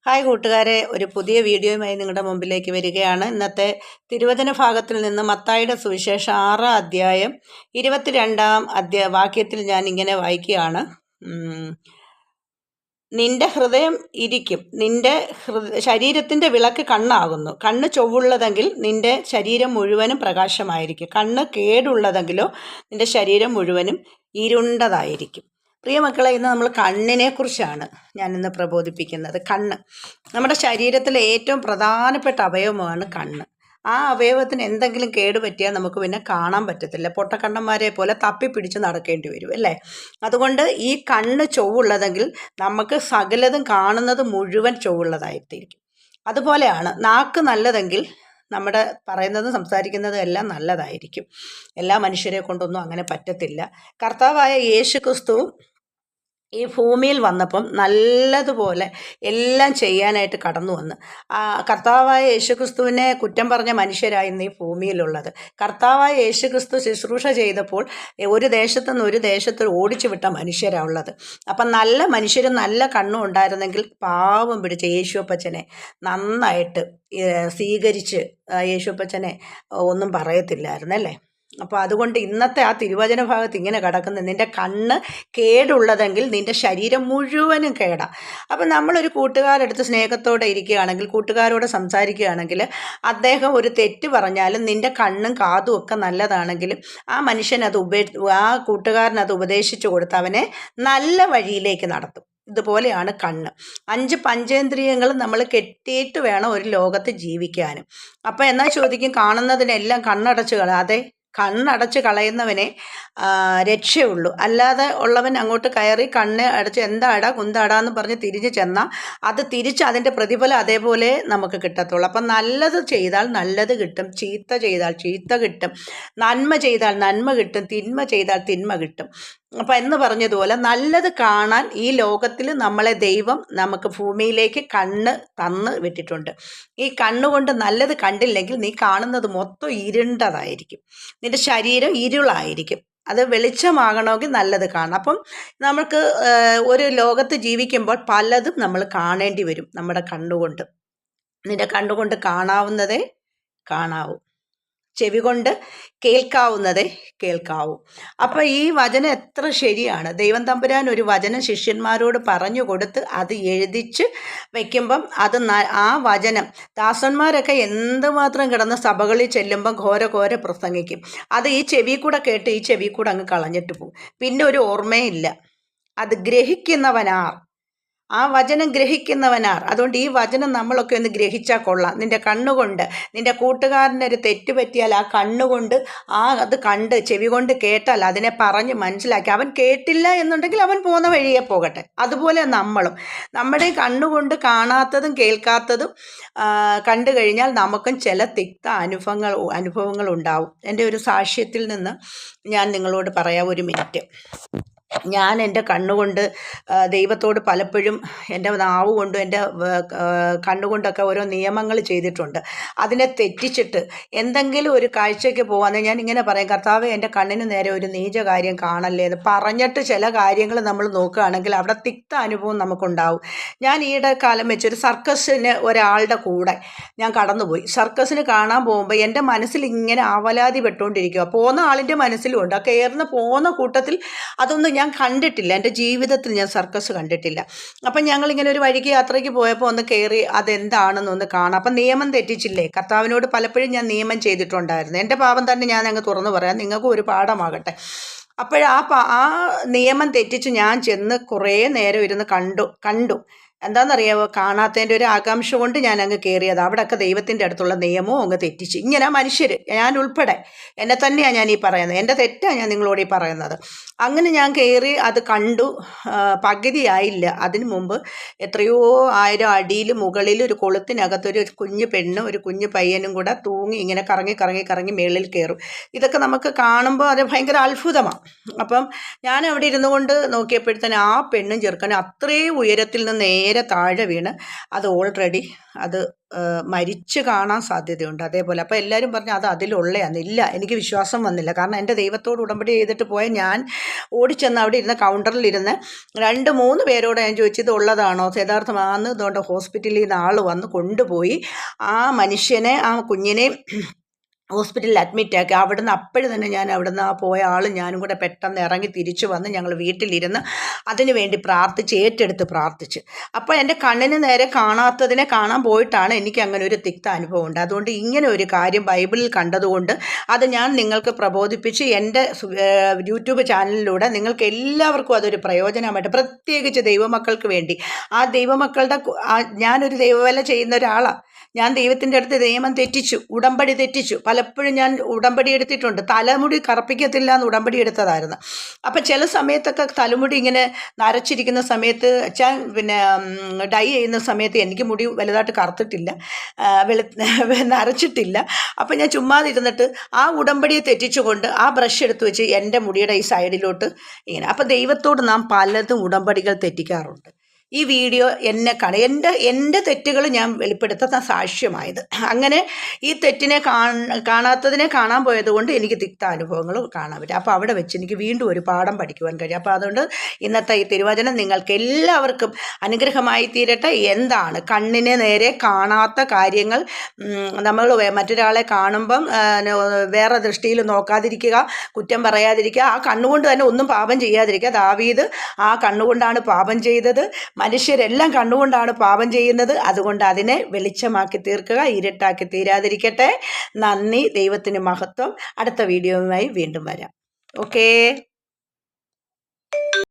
Hi കൂട്ടുകാരെ, ഒരു പുതിയ വീഡിയോയുമായി നിങ്ങളുടെ മുമ്പിലേക്ക് വരികയാണ്. ഇന്നത്തെ തിരുവചന ഭാഗത്തിൽ നിന്ന് മത്തായിയുടെ സുവിശേഷം 6 അധ്യായം 22 വാക്യത്തിൽ ഞാൻ ഇങ്ങനെ വായിക്കുകയാണ്. നിന്റെ ഹൃദയം ഇരിക്കും, നിന്റെ ശരീരത്തിൻ്റെ വിളക്ക് കണ്ണാകുന്നു. കണ്ണ് ചൊവ്വുള്ളതെങ്കിൽ നിന്റെ ശരീരം മുഴുവനും പ്രകാശമായിരിക്കും. കണ്ണ് കേടുള്ളതെങ്കിലോ നിന്റെ ശരീരം മുഴുവനും ഇരുണ്ടതായിരിക്കും. പ്രിയ മക്കളെ, ഇന്ന് നമ്മൾ കണ്ണിനെ കുറിച്ചാണ് ഞാനിന്ന് പ്രബോധിപ്പിക്കുന്നത്. കണ്ണ് നമ്മുടെ ശരീരത്തിലെ ഏറ്റവും പ്രധാനപ്പെട്ട അവയവമാണ് കണ്ണ്. ആ അവയവത്തിന് എന്തെങ്കിലും കേടുപറ്റിയാൽ നമുക്ക് പിന്നെ കാണാൻ പറ്റത്തില്ല. പൊട്ടക്കണ്ണന്മാരെ പോലെ തപ്പിപ്പിടിച്ച് നടക്കേണ്ടി വരും, അല്ലേ? അതുകൊണ്ട് ഈ കണ്ണ് ചൊവ്വുള്ളതെങ്കിൽ നമുക്ക് സകലതും കാണുന്നത് മുഴുവൻ ചൊവ്വുള്ളതായിട്ടിരിക്കും. അതുപോലെയാണ് നാക്ക് നല്ലതെങ്കിൽ നമ്മുടെ പറയുന്നതും സംസാരിക്കുന്നതും എല്ലാം നല്ലതായിരിക്കും. എല്ലാ മനുഷ്യരെ കൊണ്ടൊന്നും അങ്ങനെ പറ്റത്തില്ല. കർത്താവായ യേശു ക്രിസ്തുവും ഈ ഭൂമിയിൽ വന്നപ്പം നല്ലതുപോലെ എല്ലാം ചെയ്യാനായിട്ട് കടന്നു വന്ന്. കർത്താവായ യേശുക്രിസ്തുവിനെ കുറ്റം പറഞ്ഞ മനുഷ്യരായിരുന്നു ഈ ഭൂമിയിലുള്ളത്. കർത്താവായ യേശുക്രിസ്തു ശുശ്രൂഷ ചെയ്തപ്പോൾ ഒരു ദേശത്തു നിന്ന് ഒരു ദേശത്ത് ഓടിച്ചു വിട്ട മനുഷ്യരാണ് ഉള്ളത്. അപ്പം നല്ല മനുഷ്യരും നല്ല കണ്ണും ഉണ്ടായിരുന്നെങ്കിൽ പാവം പിടിച്ച യേശുപ്പച്ചനെ നന്നായിട്ട് സ്വീകരിച്ച് യേശുപ്പച്ചനെ ഒന്നും പറയത്തില്ലായിരുന്നല്ലേ. അപ്പോൾ അതുകൊണ്ട് ഇന്നത്തെ ആ തിരുവചന ഭാഗത്ത് ഇങ്ങനെ കിടക്കുന്നത്, നിൻ്റെ കണ്ണ് കേടുള്ളതെങ്കിൽ നിൻ്റെ ശരീരം മുഴുവനും കേടാ. അപ്പം നമ്മളൊരു കൂട്ടുകാരെടുത്ത് സ്നേഹത്തോടെ ഇരിക്കുകയാണെങ്കിൽ, കൂട്ടുകാരോട് സംസാരിക്കുകയാണെങ്കിൽ, അദ്ദേഹം ഒരു തെറ്റ് പറഞ്ഞാലും നിൻ്റെ കണ്ണും കാതും ഒക്കെ നല്ലതാണെങ്കിലും ആ മനുഷ്യനത് ആ കൂട്ടുകാരനത് ഉപദേശിച്ചു കൊടുത്ത് അവനെ നല്ല വഴിയിലേക്ക് നടത്തും. ഇതുപോലെയാണ് കണ്ണ്. 5 പഞ്ചേന്ദ്രിയങ്ങളും നമ്മൾ കെട്ടിയിട്ട് വേണം ഒരു ലോകത്ത് ജീവിക്കാനും. അപ്പം എന്നാൽ ചോദിക്കും, കാണുന്നതിനെല്ലാം കണ്ണടച്ച് അതെ, കണ്ണടച്ച് കളയുന്നവനെ രക്ഷയുള്ളൂ. അല്ലാതെ ഉള്ളവൻ അങ്ങോട്ട് കയറി കണ്ണ് അടച്ച് എന്താടാ കുന്താടാന്ന് പറഞ്ഞ് തിരിഞ്ഞ് ചെന്നാൽ അത് തിരിച്ച് അതിൻ്റെ പ്രതിഫലം അതേപോലെ നമുക്ക് കിട്ടത്തുള്ളൂ. അപ്പം നല്ലത് ചെയ്താൽ നല്ലത് കിട്ടും, ചീത്ത ചെയ്താൽ ചീത്ത കിട്ടും, നന്മ ചെയ്താൽ നന്മ കിട്ടും, തിന്മ ചെയ്താൽ തിന്മ കിട്ടും. അപ്പം എന്ന് പറഞ്ഞതുപോലെ നല്ലത് കാണാൻ ഈ ലോകത്തിൽ നമ്മളെ ദൈവം നമുക്ക് ഭൂമിയിലേക്ക് കണ്ണ് തന്ന് വിട്ടിട്ടുണ്ട്. ഈ കണ്ണുകൊണ്ട് നല്ലത് കണ്ടില്ലെങ്കിൽ നീ കാണുന്നത് മൊത്തം ഇരുണ്ടതായിരിക്കും, നിന്റെ ശരീരം ഇരുളായിരിക്കും. അത് വെളിച്ചമാകണമെങ്കിൽ നല്ലത് കാണണം. അപ്പം നമുക്ക് ഒരു ലോകത്ത് ജീവിക്കുമ്പോൾ പലതും നമ്മൾ കാണേണ്ടി വരും നമ്മുടെ കണ്ണുകൊണ്ട്. നിന്റെ കണ്ണുകൊണ്ട് കാണാവുന്നതേ കാണാവൂ, ചെവി കൊണ്ട് കേൾക്കാവുന്നതേ കേൾക്കാവൂ. അപ്പോൾ ഈ വചനം എത്ര ശരിയാണ്. ദൈവം തമ്പുരാൻ ഒരു വചനം ശിഷ്യന്മാരോട് പറഞ്ഞു കൊടുത്ത് അത് എഴുതിച്ച് വയ്ക്കുമ്പം അത് ആ വചനം ദാസന്മാരൊക്കെ എന്തുമാത്രം കിടന്ന് സഭകളിൽ ചെല്ലുമ്പം ഘോര പ്രസംഗിക്കും. അത് ഈ ചെവി കൂടെ കേട്ട് ഈ ചെവി കൂടെ അങ്ങ് കളഞ്ഞിട്ട് പോകും. പിന്നെ ഒരു ഓർമ്മയില്ല. അത് ഗ്രഹിക്കുന്നവനാർ, ആ വചനം ഗ്രഹിക്കുന്നവനാർ. അതുകൊണ്ട് ഈ വചനം നമ്മളൊക്കെ ഒന്ന് ഗ്രഹിച്ചാൽ കൊള്ളാം. നിൻ്റെ കണ്ണുകൊണ്ട് നിൻ്റെ കൂട്ടുകാരനൊരു തെറ്റ് പറ്റിയാൽ ആ കണ്ണുകൊണ്ട് അത് കണ്ട് ചെവി കൊണ്ട് കേട്ടാൽ അതിനെ പറഞ്ഞ് മനസ്സിലാക്കി, അവൻ കേട്ടില്ല എന്നുണ്ടെങ്കിൽ അവൻ പോകുന്ന വഴിയെ പോകട്ടെ. അതുപോലെ നമ്മളും നമ്മുടെ കണ്ണുകൊണ്ട് കാണാത്തതും കേൾക്കാത്തതും കണ്ടു കഴിഞ്ഞാൽ നമുക്കും ചില തിക്ത അനുഭവങ്ങൾ ഉണ്ടാവും. എൻ്റെ ഒരു സാക്ഷ്യത്തിൽ നിന്ന് ഞാൻ നിങ്ങളോട് പറയാം. ഒരു മിനിറ്റ്. ഞാൻ എൻ്റെ കണ്ണുകൊണ്ട് ദൈവത്തോട് പലപ്പോഴും എൻ്റെ നാവ് കൊണ്ടും എൻ്റെ കണ്ണുകൊണ്ടൊക്കെ ഓരോ നിയമങ്ങൾ ചെയ്തിട്ടുണ്ട്. അതിനെ തെറ്റിച്ചിട്ട് എന്തെങ്കിലും ഒരു കാഴ്ചയ്ക്ക് പോകാമെന്ന് ഞാൻ ഇങ്ങനെ പറയും, കർത്താവേ എൻ്റെ കണ്ണിന് നേരെ ഒരു നീച കാര്യം കാണല്ലേ എന്ന് പറഞ്ഞിട്ട് ചില കാര്യങ്ങൾ നമ്മൾ നോക്കുകയാണെങ്കിൽ അവിടെ തിക്ത അനുഭവം നമുക്കുണ്ടാവും. ഞാൻ ഈയിടെ കാലം വെച്ചൊരു സർക്കസിന് ഒരാളുടെ കൂടെ ഞാൻ കടന്നുപോയി. സർക്കസിന് കാണാൻ പോകുമ്പോൾ എൻ്റെ മനസ്സിൽ ഇങ്ങനെ ആവലാതി പെട്ടുകൊണ്ടിരിക്കുക. പോകുന്ന ആളിൻ്റെ മനസ്സിലും ഉണ്ട്. ആ കയറുന്ന പോകുന്ന കൂട്ടത്തിൽ അതൊന്നും ഞാൻ കണ്ടിട്ടില്ല. എൻ്റെ ജീവിതത്തിൽ ഞാൻ സർക്കസ് കണ്ടിട്ടില്ല. അപ്പം ഞങ്ങളിങ്ങനെ ഒരു വഴിക്ക് യാത്രയ്ക്ക് പോയപ്പോൾ ഒന്ന് കയറി അതെന്താണെന്നൊന്ന് കാണാം. അപ്പം നിയമം തെറ്റിച്ചില്ലേ? കർത്താവിനോട് പലപ്പോഴും ഞാൻ നിയമം ചെയ്തിട്ടുണ്ടായിരുന്നു. എൻ്റെ പാപം തന്നെ ഞാൻ അങ്ങ് തുറന്നു പറയാം, നിങ്ങൾക്കും ഒരു പാഠമാകട്ടെ. ആ നിയമം തെറ്റിച്ച് ഞാൻ ചെന്ന് കുറേ നേരം ഇരുന്ന് കണ്ടു. എന്താണെന്നറിയാമോ? കാണാത്തതിൻ്റെ ഒരു ആകാംക്ഷ കൊണ്ട് ഞാൻ അങ്ങ് കയറിയത്. അവിടെയൊക്കെ ദൈവത്തിൻ്റെ അടുത്തുള്ള നിയമവും അങ്ങ് തെറ്റിച്ച്. ഇങ്ങനെ മനുഷ്യർ, ഞാൻ ഉൾപ്പെടെ, എന്നെ തന്നെയാണ് ഞാൻ ഈ പറയുന്നത്, എൻ്റെ തെറ്റാണ് ഞാൻ നിങ്ങളോട് ഈ പറയുന്നത്. അങ്ങനെ ഞാൻ കയറി അത് കണ്ടു. പകുതിയായില്ല, അതിനു മുമ്പ് എത്രയോ 1000 അടിയിൽ മുകളിൽ ഒരു കൊളുത്തിനകത്തൊരു കുഞ്ഞു പെണ്ണും ഒരു കുഞ്ഞു പയ്യനും കൂടെ തൂങ്ങി ഇങ്ങനെ കറങ്ങി മേളിൽ കയറും. ഇതൊക്കെ നമുക്ക് കാണുമ്പോൾ അത് ഭയങ്കര അത്ഭുതമാണ്. അപ്പം ഞാൻ അവിടെ ഇരുന്നു കൊണ്ട് നോക്കിയപ്പോഴത്തേന് ആ പെണ്ണും ചെറുക്കനും അത്രയും ഉയരത്തിൽ നിന്ന് നേരെ നേരെ താഴെ വീണ് അത് ഓൾറെഡി അത് മരിച്ച് കാണാൻ സാധ്യതയുണ്ട്. അതേപോലെ അപ്പോൾ എല്ലാവരും പറഞ്ഞു അത് അതിലുള്ളതാണ്. ഇല്ല, എനിക്ക് വിശ്വാസം വന്നില്ല. കാരണം എൻ്റെ ദൈവത്തോട് ഉടമ്പടി ചെയ്തിട്ട് പോയ ഞാൻ ഓടിച്ചെന്ന് അവിടെ ഇരുന്ന കൗണ്ടറിലിരുന്ന് 2-3 പേരോട് ഞാൻ ചോദിച്ചു ഇത് ഉള്ളതാണോ, യഥാർത്ഥമാണെന്ന്. ഇതുകൊണ്ട് ഹോസ്പിറ്റലിൽ നിന്ന് ആൾ വന്ന് കൊണ്ടുപോയി ആ മനുഷ്യനെ, ആ കുഞ്ഞിനെ ഹോസ്പിറ്റലിൽ അഡ്മിറ്റാക്കി. അവിടുന്ന് അപ്പോഴും തന്നെ ഞാൻ അവിടുന്ന് ആ പോയ ആളും ഞാനും കൂടെ പെട്ടെന്ന് ഇറങ്ങി തിരിച്ചു വന്ന് ഞങ്ങൾ വീട്ടിലിരുന്ന് അതിനു വേണ്ടി പ്രാർത്ഥിച്ച്, ഏറ്റെടുത്ത് പ്രാർത്ഥിച്ച്. അപ്പോൾ എൻ്റെ കണ്ണിന് നേരെ കാണാത്തതിനെ കാണാൻ പോയിട്ടാണ് എനിക്ക് അങ്ങനെ ഒരു തിക്ത അനുഭവം ഉണ്ട്. അതുകൊണ്ട് ഇങ്ങനെ ഒരു കാര്യം ബൈബിളിൽ കണ്ടതുകൊണ്ട് അത് ഞാൻ നിങ്ങൾക്ക് പ്രബോധിപ്പിച്ച് എൻ്റെ യൂട്യൂബ് ചാനലിലൂടെ നിങ്ങൾക്ക് എല്ലാവർക്കും അതൊരു പ്രയോജനമായിട്ട്, പ്രത്യേകിച്ച് ദൈവമക്കൾക്ക് വേണ്ടി. ആ ദൈവമക്കളുടെ ഞാനൊരു ദൈവവേല ചെയ്യുന്ന ഒരാളാണ്. ഞാൻ ദൈവത്തിൻ്റെ അടുത്ത് നിയമം തെറ്റിച്ചു, ഉടമ്പടി തെറ്റിച്ചു. പലപ്പോഴും ഞാൻ ഉടമ്പടി എടുത്തിട്ടുണ്ട്. തലമുടി കറുപ്പിക്കത്തില്ല എന്ന് ഉടമ്പടി എടുത്തതായിരുന്നു. അപ്പം ചില സമയത്തൊക്കെ തലമുടി ഇങ്ങനെ നരച്ചിരിക്കുന്ന സമയത്ത് പിന്നെ ഡൈ ചെയ്യുന്ന സമയത്ത് എനിക്ക് മുടി വലുതായിട്ട് കറുത്തിട്ടില്ല, നരച്ചിട്ടില്ല. അപ്പം ഞാൻ ചുമ്മാതിരുന്നിട്ട് ആ ഉടമ്പടിയെ തെറ്റിച്ചുകൊണ്ട് ആ ബ്രഷ് എടുത്ത് വെച്ച് എൻ്റെ മുടിയുടെ ഈ സൈഡിലോട്ട് ഇങ്ങനെ. അപ്പം ദൈവത്തോട് നാം പലതും ഉടമ്പടികൾ തെറ്റിക്കാറുണ്ട്. ഈ വീഡിയോ എന്നെ എൻ്റെ തെറ്റുകൾ ഞാൻ വെളിപ്പെടുത്തുന്ന സാക്ഷ്യമായത്. അങ്ങനെ ഈ തെറ്റിനെ കാണാത്തതിനെ കാണാൻ പോയതുകൊണ്ട് എനിക്ക് തിക്ത അനുഭവങ്ങൾ കാണാൻ പറ്റും. അപ്പോൾ അവിടെ വെച്ച് എനിക്ക് വീണ്ടും ഒരു പാഠം പഠിക്കുവാൻ കഴിയും. അപ്പോൾ അതുകൊണ്ട് ഇന്നത്തെ ഈ തിരുവചനം നിങ്ങൾക്ക് എല്ലാവർക്കും അനുഗ്രഹമായി തീരട്ടെ. എന്താണ് കണ്ണിനെ നേരെ കാണാത്ത കാര്യങ്ങൾ, നമ്മൾ മറ്റൊരാളെ കാണുമ്പം വേറെ ദൃഷ്ടിയിൽ നോക്കാതിരിക്കുക, കുറ്റം പറയാതിരിക്കുക, ആ കണ്ണുകൊണ്ട് തന്നെ ഒന്നും പാപം ചെയ്യാതിരിക്കുക. ദാവീദ് ആ കണ്ണുകൊണ്ടാണ് പാപം ചെയ്തത്. മനുഷ്യരെല്ലാം കണ്ണുകൊണ്ടാണ് പാപം ചെയ്യുന്നത്. അതുകൊണ്ട് അതിനെ വെളിച്ചമാക്കി തീർക്കുക, ഇരുട്ടാക്കി തീരാതിരിക്കട്ടെ. നന്ദി. ദൈവത്തിന് മഹത്വം. അടുത്ത വീഡിയോയുമായി വീണ്ടും വരാം. ഓക്കേ.